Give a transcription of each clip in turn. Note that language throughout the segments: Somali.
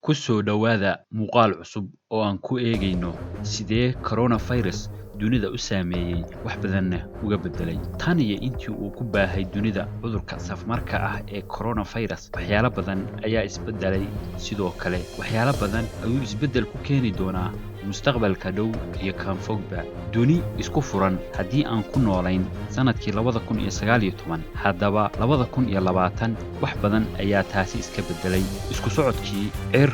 Ku soo dhawaada muuqaal cusub oo aan ku eegayno sidee coronavirus dunida u saameeyay wax badanna uga beddelay. Tan iyo intii uu ku baahay dunida cudurka safmarka ah ee coronavirus, waxyaalo badan ayaa isbeddelay. Sidoo kale, waxyaalo badan ayuu isbeddel ku keeni doonaa mustaqbalka dhow iyo kan fogba. Duni isku furan haddii aan ku noolayn sanadkii 2019, haddaba 2020 wax badan ayaa taasi iska beddelay. Isku socodkii cir,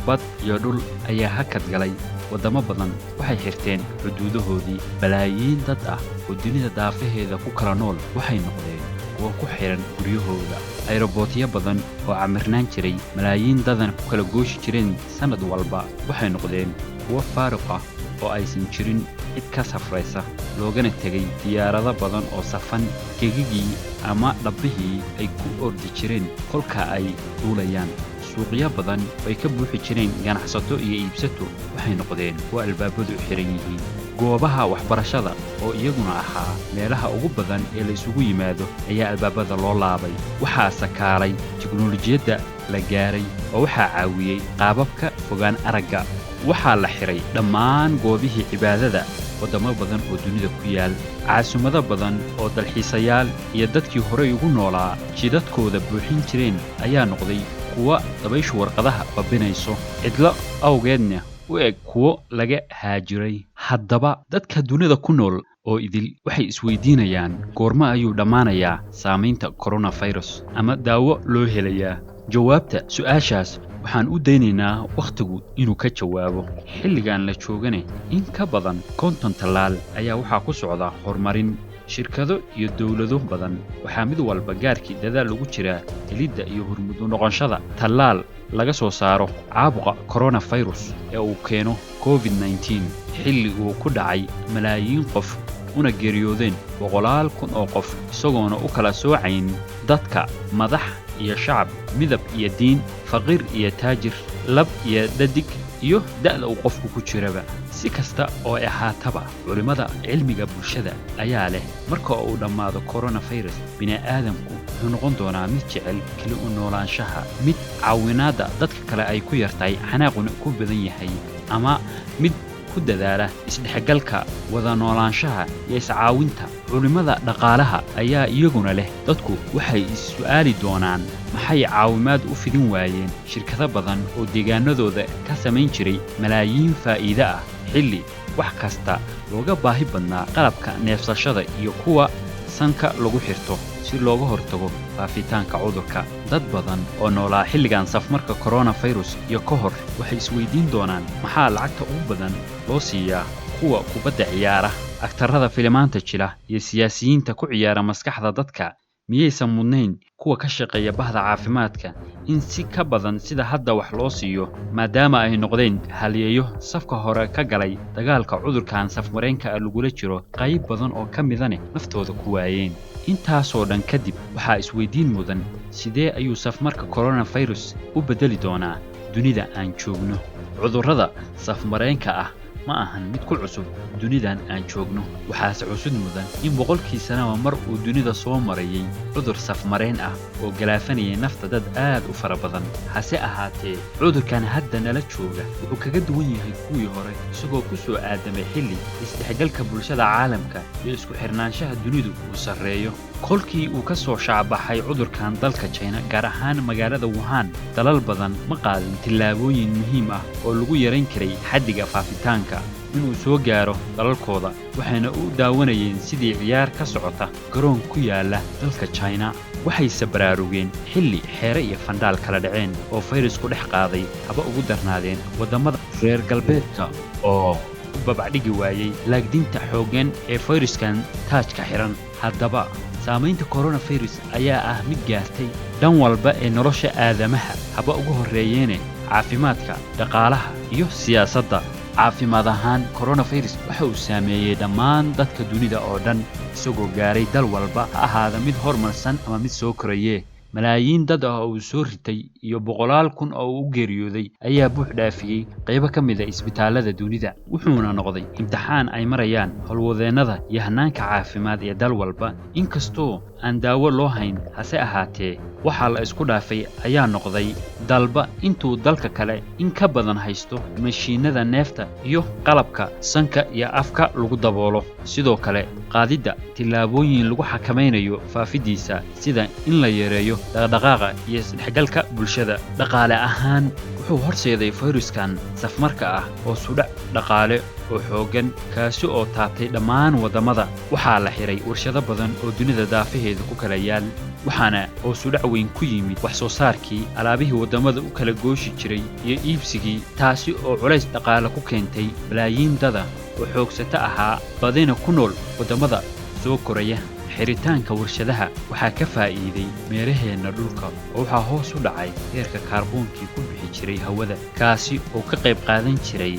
bad iyo dhul ayaa hakad galay. Wadamo badan waxay xirteen xuduudahoodii. Balaayiin dad ah oo dunida daafaheeda ku kala nool waxay noqdeen kuwa ku xiran guryahooda. Aeroboortyo badan oo camirnaan jiray malaayiin dadan ku kala gooshi jireen sanad walba waxay noqdeen kuwa faaruq ah oo aysan jirin cid ka safraysa, loogana tegay diyaarado badan oo safan gegigii ama dhabbihii ay ku ordi jireen kolka ay duulayaan. Suuqyo badan oo ay ka buuxi jireen ganacsato iyo iibsato waxay noqdeen kuwa albaabadu xiran yihiin. Goobaha waxbarashada oo iyaguna ahaa meelaha ugu badan ee la isugu yimaado ayaa albaabada loo laabay. Waxaa sakaalay tiknoolajiyadda la gaaray oo waxaa caawiyey qaababka fogaan aragga. Waxaa la xiray dhammaan goobihii cibaadada wadamo badan oo dunida ku yaal. Caasimadda badan oo dalxiisayaal iyo dadkii horey ugu noolaa jidadkooda buuxin jireen ayaa noqday kuwa dabayshu warqadaha babbinayso, cidlo awgeedna u eg kuwo laga haajiray. Haddaba dadka dunida ku nool oo idil waxay isweydiinayaan goorma ayuu dhammaanayaa saamaynta coronavirus ama daawo loo helayaa? Jawaabta su'aashaas waxaan u daynaynaa wakhtigu inuu ka jawaabo. Xilligan la joogane in ka badan 50 tallaal ayaa waxaa ku socda horumarin. Shirkado iyo dawlado badan waxaa mid walba gaarkii dadaal ugu jira helidda iyo hormuud u noqoshada tallaal laga soo saaro caabuqa coronavirus ee uu keeno COVID-19. Xilli uu ku dhacay malaayiin qof una geeriyoodeen 100,000 oo qof, isagoona u kala soocayn dadka madax iyo shacab, midab iyo diin, faqiir iyo taajir, lab iyo dhadig iyo da'da uu qofku ku jiraba. Si kasta oo ay ahaataba, culimada cilmiga bulshada ayaa leh marka uu dhammaado coronavirus, bini'aadamku wuxuu noqon doonaa mid jecel keli u noolaanshaha, mid caawinaadda dadka kale ay ku yartahay, xanaaquna ku badan yahay, ama mid ku dadaala isdhexgalka, wada noolaanshaha iyo iscaawinta. Culimada dhaqaalaha ayaa iyaguna leh dadku waxay is-su'aali doonaan maxay caawimaad u fidin waayeen shirkado badan oo deegaanadooda ka samayn jiray malaayiin faa'iido ah, xilli wax kasta looga baahi badnaa qalabka neefsashada iyo kuwa sanka lagu xirto si looga hortago faafitaanka cudurka. Dad badan oo noolaa xilligan safmarka coronavirus iyo ka hor waxay isweydiin doonaan maxaa lacagta ugu badan loo siiyaa kuwa kubadda ciyaara, aktarada filimaanta jila iyo siyaasiyiinta ku ciyaara maskaxda dadka. Miyaysan mudnayn kuwa ka shaqeeya bahda caafimaadka in si ka badan sida hadda wax loo siiyo, maadaama ay noqdeen halyeeyo safka hore ka galay dagaalka cudurkan safmareenka lagula jiro, qayb badan oo ka midane naftooda ku waayeen. Intaasoo dhan kadib waxaa isweydiin mudan sidee ayuu safmarka coronavirus u beddeli doonaa dunida aan joogno? Cudurrada safmareenka ah ma ahan mid ku cusub dunidan aan joogno. Waxaase cusub mudan in boqolkii sanaba mar uu dunida soo marayay cudur safmareen ah oo galaafanayay nafta dad aad u fara badan. Hase ahaatee, cudurkan hadda nala jooga wuxuu kaga duwan yahay kuwii hore, isagoo ku soo aadamay xilli isdhexgalka bulshada caalamka iyo isku xirnaanshaha dunidu uu sarreeyo. Kolkii uu ka soo shacbaxay cudurkan dalka China, gaar ahaan magaalada Wuhan, dalal badan ma qaadin tillaabooyin muhiim ah oo lagu yarayn karay xaddiga faafitaanka inuu soo gaaro dalalkooda, waxayna u daawanayeen sidii ciyaar ka socota garoon ku yaala dalka China. Waxayse baraarugeen xilli xeere iyo fandhaal kala dhaceen oo fayrasku dhex qaaday, haba ugu darnaadeen waddamada reer galbeedka oo u babacdhigi waayey laagdinta xooggan ee fayraskan taajka xiran. Haddaba saamaynta coronavirus ayaa ah mid gaartay dhan walba ee nolosha aadamaha, haba ugu horreeyeene caafimaadka, dhaqaalaha iyo siyaasadda. Caafimaad ahaan, coronavirus waxa uu saameeyey dhammaan dadka dunida oo dhan, isagoo gaaray dal walba, ha ahaada mid horumarsan ama mid soo korayee. malaayiin dad ah oo soo ritay iyo boqolaal kun oo u geeriyooday ayaa buux dhaafiyay qaybo ka mid ah isbitaalada dunida wuxuuna noqday imtixaan ay marayaan howlwadeennada iyo hannaanka caafimaad ee dal walba inkastoo aan daawo loo hayn hase ahaatee waxaa la isku dhaafay ayaa noqday dalba intuu dalka kale in ka badan haysto mashiinada neefta iyo qalabka sanka iyo afka lagu daboolo sidoo kale qaadidda tillaabooyin lagu xakamaynayo faafidiisa sida in la yareeyo dhaqdhaqaaqa iyo isdhexgalka bulshada dhaqaale ahaan wuxuu horseeday fayruskan safmarka ah oo sudhac dhaqaale oo xooggan kaasi oo taabtay dhammaan waddamada waxaa la xiray warshado badan oo dunida daafaheeda ku kala yaal waxaana oo sudhac weyn ku yimid wax soo saarkii alaabihii waddamada u kala gooshi jiray iyo iibsigii taasi oo culays dhaqaale ku keentay balaayiin dada oo xoogsata ahaa badina ku nool waddamada soo koraya xiritaanka warshadaha waxaa ka faa'iiday meelaheenna dhulka oo waxaa hoos u dhacay heerka kaarboonkii ku bixi jiray hawada kaasi oo ka qayb qaadan jiray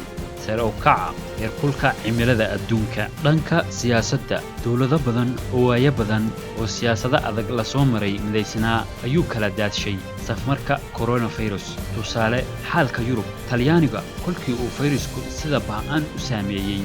sare u kaca heerkulka cimilada adduunka dhanka siyaasadda dowlado badan oo waayo badan oo siyaasado adag la soo maray midaysnaa ayuu kala daadshay safmarka coronavirus tusaale xaalka yurub talyaaniga kolkii uu fayrasku sida ba'an u saameeyey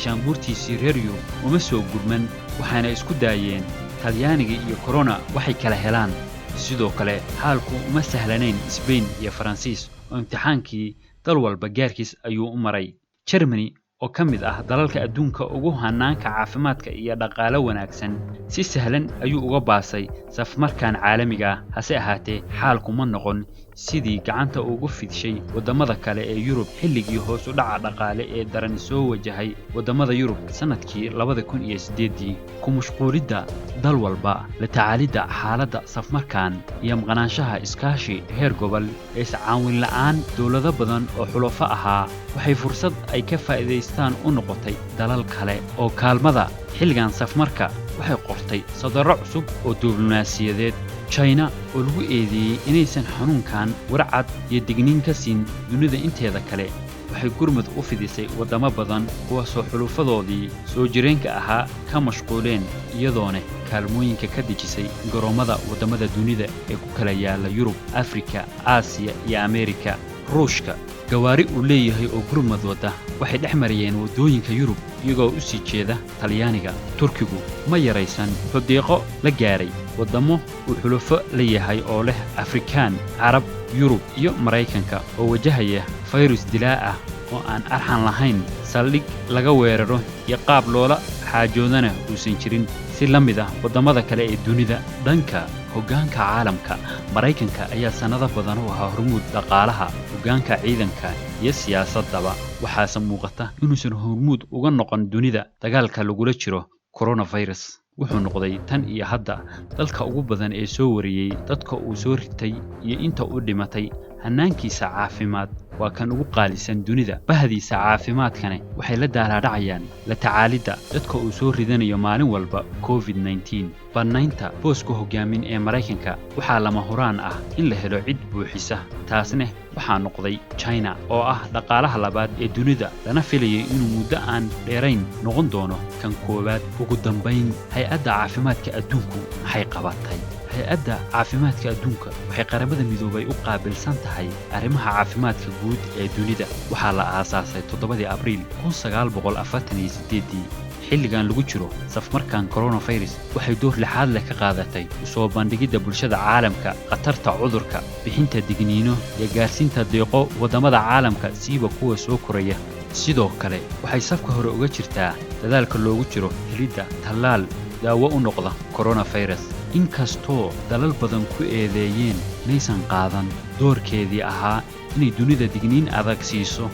gaashaanbuurtiisii reer yurub uma soo gurman waxayna isku daayeen talyaaniga iyo corona waxay kala helaan sidoo kale xaalku uma sahlanayn Spain iyo Faransiis oo imtixaankii dal walba gaarkiis ayuu u maray Germany oo ka mid ah dalalka adduunka ugu hannaanka caafimaadka iyo dhaqaale wanaagsan si sahlan ayuu uga baasay safmarkan caalamiga ah hase ahaatee xaalku ma noqon sidii gacanta ugu fidshay waddamada kale ee Yurub xilligii hoos u dhaca dhaqaale ee daran soo wajahay waddamada Yurub sanadkii 2008 ku mashquulidda dal walba la tacaalidda xaaladda safmarkan iyo maqnaanshaha iskaashi heer gobol ee iscaawin la'aan dowlado badan oo xulafo ahaa waxay fursad ay ka faa'iidaystaan u noqotay dalal kale oo kaalmada xilligan safmarka waxay qortay sadarro cusub oo diblomaasiyadeed China oo lagu eedeeyay inaysan xanuunkan warcad iyo digniin ka siin dunida inteeda kale waxay gurmad u fidisay waddamo badan kuwaasoo xulufadoodii soo jireenka ahaa ka mashquuleen iyadoona kaalmooyinka ka dejisay garoomada waddamada dunida ee ku kala yaala Yurub, Afrika, Aasiya iyo Ameerika ruushka gawaari uu leeyahay oo gurmad wada waxay dhex marayeen waddooyinka Yurub iyagoo u sii jeeda Talyaaniga Turkigu ma yaraysan xudeeqo la gaaray waddamo uu xulufo leeyahay oo leh Afrikaan Carab Yurub iyo Mareykanka oo wajahaya fayrus dilaa ah oo aan arxan lahayn saldhig laga weeraro iyo qaab loola xaajoodana uusan jirin si la mid ah waddamada kale ee dunida dhanka hoggaanka caalamka Mareykanka ayaa sanado badan u ahaa hormuud dhaqaalaha hoggaanka ciidanka iyo siyaasadaba waxaase muuqata inuusan hormuud uga noqon dunida dagaalka lagula jiro coronavirus wuxuu noqday tan iyo hadda dalka ugu badan ee soo wariyay dadka uu soo ritay iyo inta uu dhimatay hannaankiisa caafimaad waa kan ugu qaalisan dunida bahdiisa caafimaadkana waxay la daalaadhacayaan la tacaalidda dadka uu soo ridanayo maalin walba COVID-19 bannaynta booska hoggaamin ee Mareykanka waxaa lama huraan ah in la helo cid buuxisa taasna waxaa noqday China oo ah dhaqaalaha labaad ee dunida lana filayay inuu muddo aan dheerayn noqon doono kan koowaad ugu dambayn hay'adda caafimaadka adduunku maxay qabatay hay'adda caafimaadka adduunka waxay qaramada midoobay u qaabilsan tahay arrimaha caafimaadka guud ee dunida waxaa la aasaasay 7 Abriil 1948 xilligan lagu jiro safmarkan coronavirus waxay door lixaad leh ka qaadatay soo bandhigidda bulshada caalamka khatarta cudurka bixinta digniino iyo gaarsiinta deeqo waddamada caalamka siiba kuwa soo koraya sidoo kale waxay safka hore uga jirtaa dadaalka loogu jiro helidda tallaal daawo u noqda coronavirus inkastoo dalal badan ku eedeeyeen inaysan qaadan doorkeedii ahaa inay dunida digniin adag siiso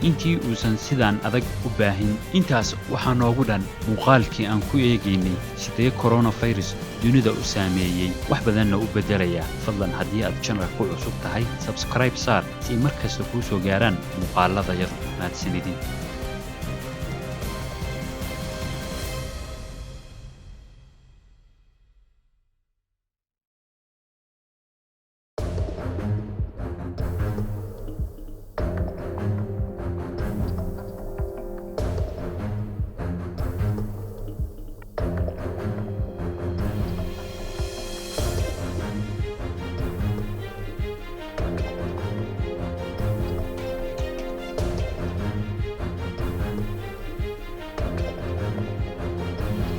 intii uusan sidaan adag u baahin intaas waxaa noogu dhan muuqaalkii aan ku eegaynay sidee coronavirus dunida u saameeyey wax badanna u beddelaya fadlan haddii aad channelka ku cusub tahay subscribe saar si markasta kuu soo gaaraan muuqaaladayada mahadsanidin